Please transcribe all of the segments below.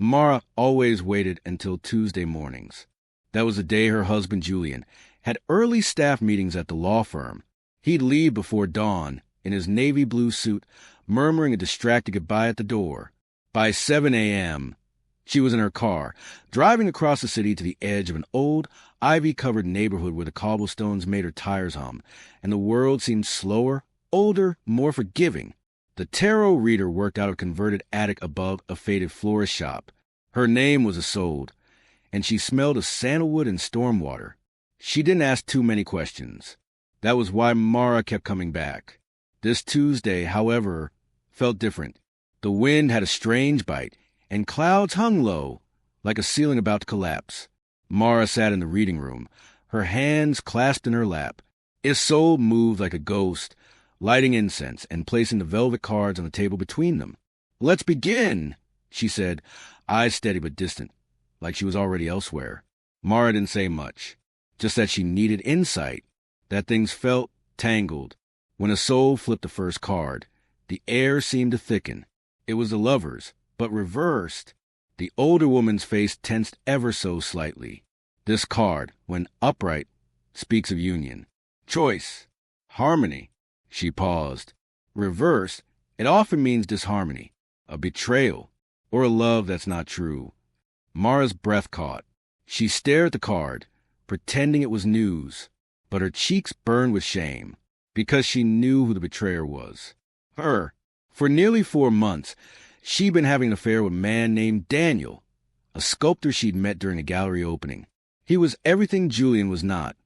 Mara always waited until Tuesday mornings. That was the day her husband, Julian, had early staff meetings at the law firm. He'd leave before dawn, in his navy blue suit, murmuring a distracted goodbye at the door. By 7 a.m., she was in her car, driving across the city to the edge of an old, ivy-covered neighborhood where the cobblestones made her tires hum, and the world seemed slower, older, more forgiving. The tarot reader worked out of a converted attic above a faded florist shop. Her name was Isolde, and she smelled of sandalwood and storm water. She didn't ask too many questions. That was why Mara kept coming back. This Tuesday, however, felt different. The wind had a strange bite, and clouds hung low, like a ceiling about to collapse. Mara sat in the reading room, her hands clasped in her lap. Isolde moved like a ghost, lighting incense and placing the velvet cards on the table between them. "Let's begin," she said, eyes steady but distant, like she was already elsewhere. Mara didn't say much, just that she needed insight, that things felt tangled. When Isolde flipped the first card, the air seemed to thicken. It was the lovers, but reversed. The older woman's face tensed ever so slightly. This card, when upright, speaks of union, choice, harmony. She paused. Reversed, it often means disharmony, a betrayal, or a love that's not true. Mara's breath caught. She stared at the card, pretending it was news, but her cheeks burned with shame, because she knew who the betrayer was. Her. For nearly 4 months, she'd been having an affair with a man named Daniel, a sculptor she'd met during a gallery opening. He was everything Julian was not,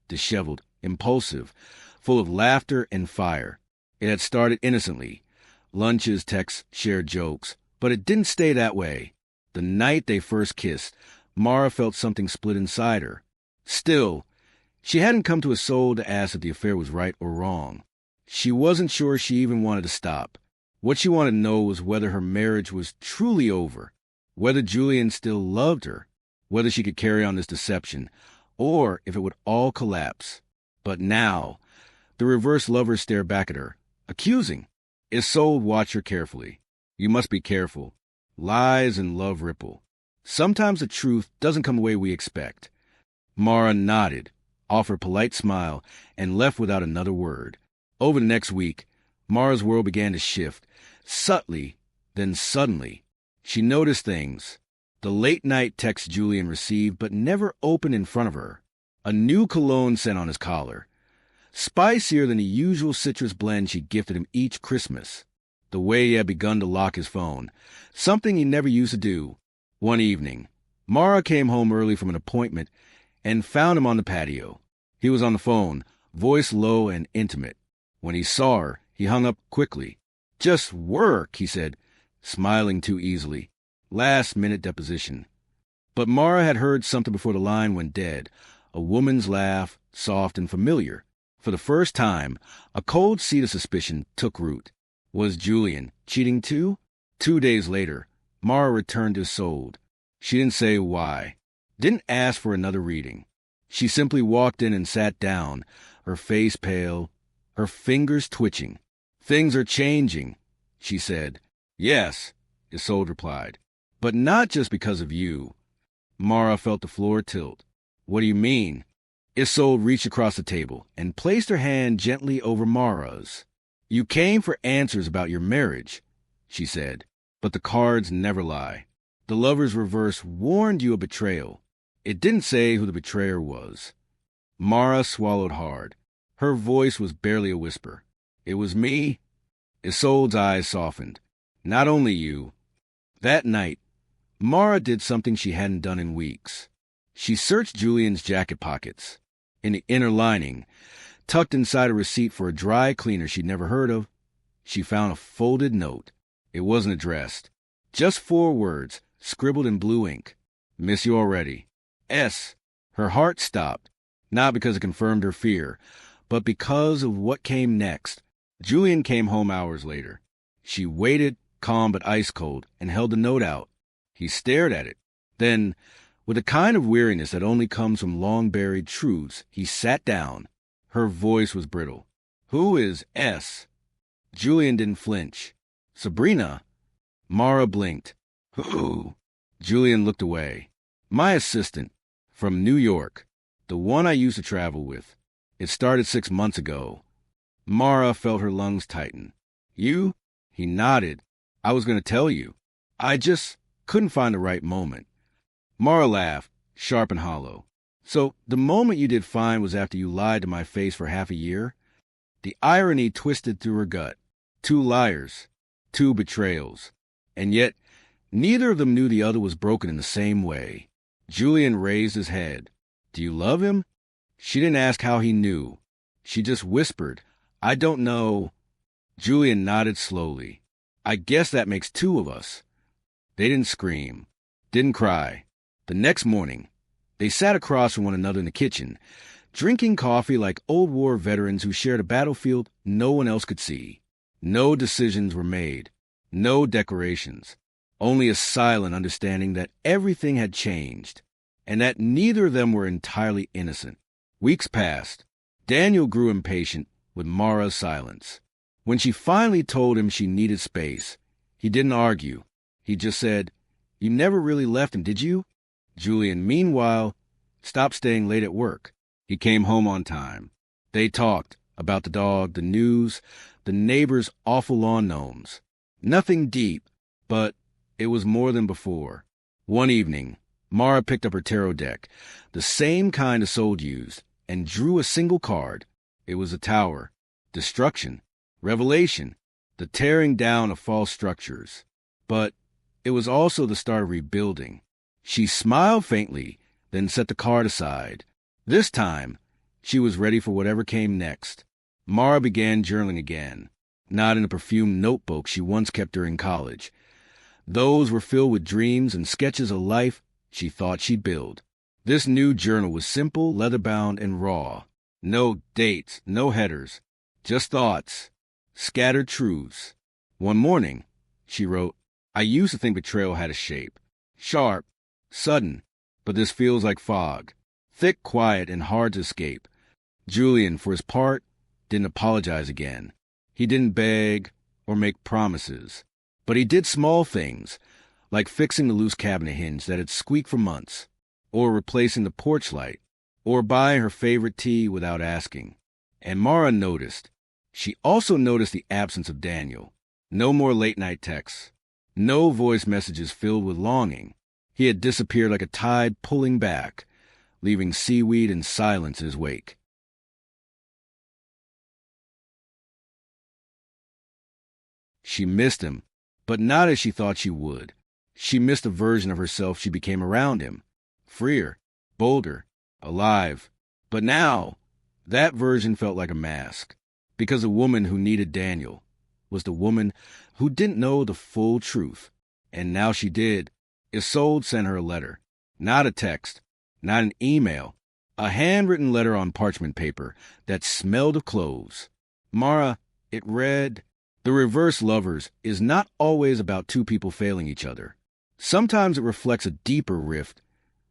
disheveled, impulsive, full of laughter and fire. It had started innocently. Lunches, texts, shared jokes. But it didn't stay that way. The night they first kissed, Mara felt something split inside her. Still, she hadn't come to Isolde to ask if the affair was right or wrong. She wasn't sure she even wanted to stop. What she wanted to know was whether her marriage was truly over, whether Julian still loved her, whether she could carry on this deception, or if it would all collapse. But now, the reverse lovers stared back at her, accusing. Isolde watched her carefully. You must be careful. Lies and love ripple. Sometimes the truth doesn't come the way we expect. Mara nodded, offered a polite smile, and left without another word. Over the next week, Mara's world began to shift, subtly, then suddenly. She noticed things. The late-night text Julian received but never opened in front of her. A new cologne scent on his collar. Spicier than the usual citrus blend she gifted him each Christmas. The way he had begun to lock his phone. Something he never used to do. One evening, Mara came home early from an appointment and found him on the patio. He was on the phone, voice low and intimate. When he saw her, he hung up quickly. "Just work," he said, smiling too easily. Last-minute deposition. But Mara had heard something before the line went dead. A woman's laugh, soft and familiar. For the first time, a cold seed of suspicion took root. Was Julian cheating too? 2 days later, Mara returned to Isolde. She didn't say why. Didn't ask for another reading. She simply walked in and sat down, her face pale, her fingers twitching. "Things are changing," she said. "Yes," Isolde replied. "But not just because of you." Mara felt the floor tilt. "What do you mean?" Isolde reached across the table and placed her hand gently over Mara's. "You came for answers about your marriage," she said. "But the cards never lie. The lover's reverse warned you of betrayal. It didn't say who the betrayer was." Mara swallowed hard. Her voice was barely a whisper. "It was me?" Isolde's eyes softened. "Not only you." That night, Mara did something she hadn't done in weeks. She searched Julian's jacket pockets. In the inner lining, tucked inside a receipt for a dry cleaner she'd never heard of, she found a folded note. It wasn't addressed. Just 4 words, scribbled in blue ink. "Miss you already. S." Her heart stopped, not because it confirmed her fear, but because of what came next. Julian came home hours later. She waited, calm but ice cold, and held the note out. He stared at it. Then, with a kind of weariness that only comes from long-buried truths, he sat down. Her voice was brittle. "Who is S?" Julian didn't flinch. "Sabrina." Mara blinked. "Who?" Julian looked away. My assistant, from New York, the one I used to travel with. It started 6 months ago. Mara felt her lungs tighten. You? He nodded. I was going to tell you. I just couldn't find the right moment. Mara laughed, sharp and hollow. So the moment you did fine was after you lied to my face for half a year? The irony twisted through her gut. 2 liars, 2 betrayals. And yet, neither of them knew the other was broken in the same way. Julian raised his head. Do you love him? She didn't ask how he knew. She just whispered, I don't know. Julian nodded slowly. I guess that makes 2 of us. They didn't scream, didn't cry. The next morning, they sat across from one another in the kitchen, drinking coffee like old war veterans who shared a battlefield no one else could see. No decisions were made, no declarations, only a silent understanding that everything had changed, and that neither of them were entirely innocent. Weeks passed. Daniel grew impatient with Mara's silence. When she finally told him she needed space, he didn't argue. He just said, You never really left him, did you? Julian, meanwhile, stopped staying late at work. He came home on time. They talked about the dog, the news, the neighbor's awful lawn gnomes. Nothing deep, but it was more than before. One evening, Mara picked up her tarot deck, the same kind Isolde used, and drew a single card. It was a tower, destruction, revelation, the tearing down of false structures. But it was also the start of rebuilding. She smiled faintly, then set the card aside. This time, she was ready for whatever came next. Mara began journaling again, not in a perfumed notebook she once kept during college. Those were filled with dreams and sketches of life she thought she'd build. This new journal was simple, leather-bound, and raw. No dates, no headers, just thoughts, scattered truths. One morning, she wrote, I used to think betrayal had a shape. Sharp, sudden, but this feels like fog. Thick, quiet, and hard to escape. Julian, for his part, didn't apologize again. He didn't beg or make promises. But he did small things, like fixing the loose cabinet hinge that had squeaked for months, or replacing the porch light, or buying her favorite tea without asking. And Mara noticed. She also noticed the absence of Daniel. No more late-night texts. No voice messages filled with longing. He had disappeared like a tide pulling back, leaving seaweed and silence in his wake. She missed him, but not as she thought she would. She missed a version of herself she became around him. Freer, bolder, alive. But now, that version felt like a mask, because the woman who needed Daniel was the woman who didn't know the full truth. And now she did. Isolde sent her a letter. Not a text, not an email. A handwritten letter on parchment paper that smelled of cloves. Mara, it read, The reverse lovers is not always about 2 people failing each other. Sometimes it reflects a deeper rift,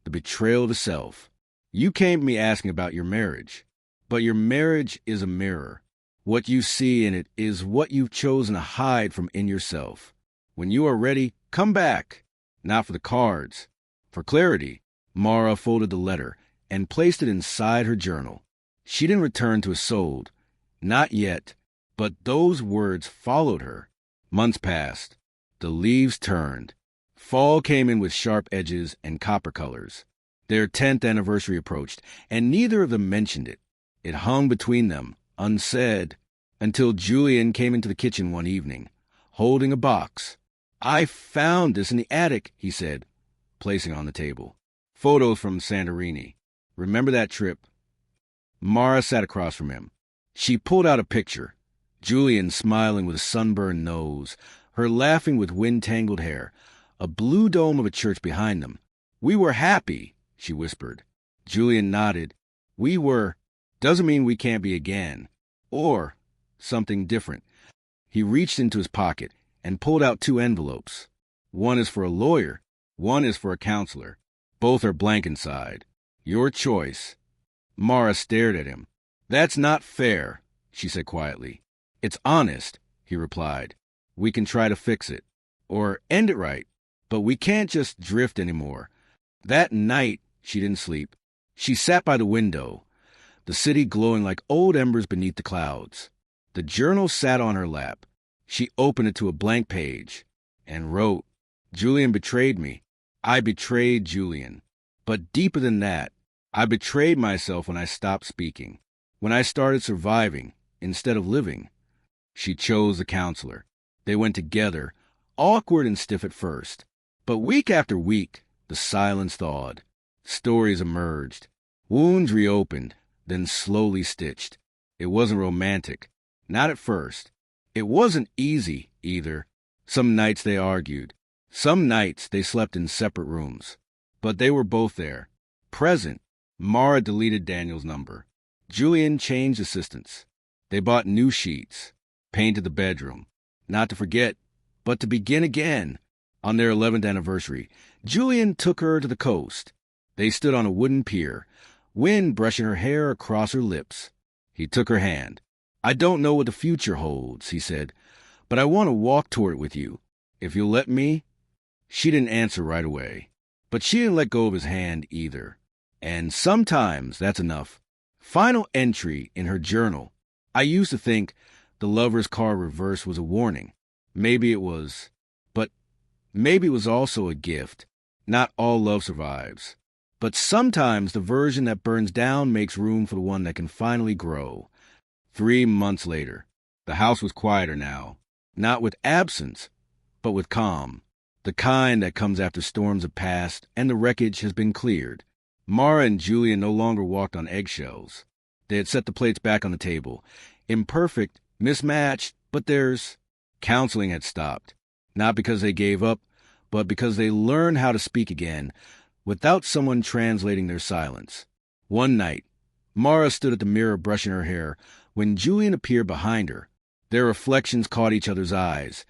the betrayal of the self. You came to me asking about your marriage, but your marriage is a mirror. What you see in it is what you've chosen to hide from in yourself. When you are ready, come back. Not for the cards. For clarity, Mara folded the letter and placed it inside her journal. She didn't return to Isolde. Not yet. But those words followed her. Months passed. The leaves turned. Fall came in with sharp edges and copper colors. Their 10th anniversary approached, and neither of them mentioned it. It hung between them, unsaid, until Julian came into the kitchen one evening, holding a box. I found this in the attic, he said, placing it on the table. Photos from Santorini. Remember that trip? Mara sat across from him. She pulled out a picture. Julian smiling with a sunburned nose, her laughing with wind-tangled hair, a blue dome of a church behind them. We were happy, she whispered. Julian nodded. We were. Doesn't mean we can't be again. Or something different. He reached into his pocket and pulled out 2 envelopes. One is for a lawyer. One is for a counselor. Both are blank inside. Your choice. Mara stared at him. That's not fair, she said quietly. It's honest, he replied. We can try to fix it. Or end it right. But we can't just drift anymore. That night, she didn't sleep. She sat by the window, the city glowing like old embers beneath the clouds. The journal sat on her lap. She opened it to a blank page and wrote, "Julian betrayed me. I betrayed Julian. But deeper than that, I betrayed myself when I stopped speaking, when I started surviving instead of living." She chose the counselor. They went together, awkward and stiff at first. But week after week, the silence thawed. Stories emerged. Wounds reopened, then slowly stitched. It wasn't romantic. Not at first. It wasn't easy, either. Some nights they argued. Some nights they slept in separate rooms. But they were both there. Present. Mara deleted Daniel's number. Julian changed assistants. They bought new sheets. Painted the bedroom. Not to forget, but to begin again. On their 11th anniversary, Julian took her to the coast. They stood on a wooden pier, wind brushing her hair across her lips. He took her hand. "I don't know what the future holds," he said, "but I want to walk toward it with you. If you'll let me." She didn't answer right away, but she didn't let go of his hand either. And sometimes that's enough. Final entry in her journal. "I used to think the lover's car reverse was a warning. Maybe it was. But maybe it was also a gift. Not all love survives. But sometimes the version that burns down makes room for the one that can finally grow." 3 months later, the house was quieter now. Not with absence, but with calm. The kind that comes after storms have passed and the wreckage has been cleared. Mara and Julian no longer walked on eggshells. They had set the plates back on the table. Imperfect, mismatched, but theirs. Counseling had stopped. Not because they gave up, but because they learned how to speak again without someone translating their silence. One night, Mara stood at the mirror brushing her hair when Julian appeared behind her. Their reflections caught each other's eyes.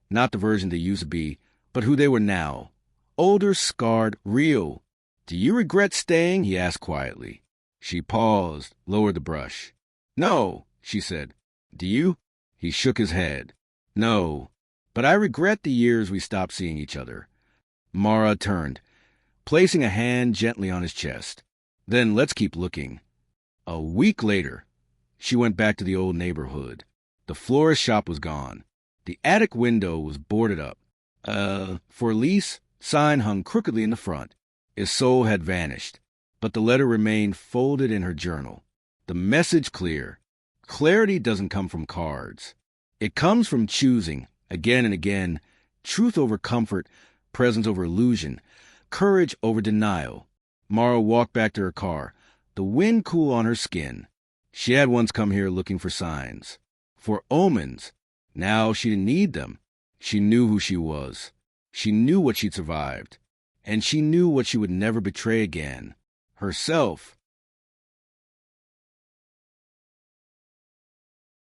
Not the version they used to be, but who they were now. Older, scarred, real. "Do you regret staying?" he asked quietly. She paused, lowered the brush. "No," she said. "Do you?" He shook his head. "No, but I regret the years we stopped seeing each other." Mara turned, placing a hand gently on his chest. "Then let's keep looking." A week later, she went back to the old neighborhood. The florist shop was gone. The attic window was boarded up. For lease, sign hung crookedly in the front. Isolde had vanished, but the letter remained folded in her journal. The message clear. Clarity doesn't come from cards. It comes from choosing, again and again, truth over comfort, presence over illusion, courage over denial. Mara walked back to her car, the wind cool on her skin. She had once come here looking for signs, for omens. Now she didn't need them. She knew who she was. She knew what she'd survived. And she knew what she would never betray again. Herself.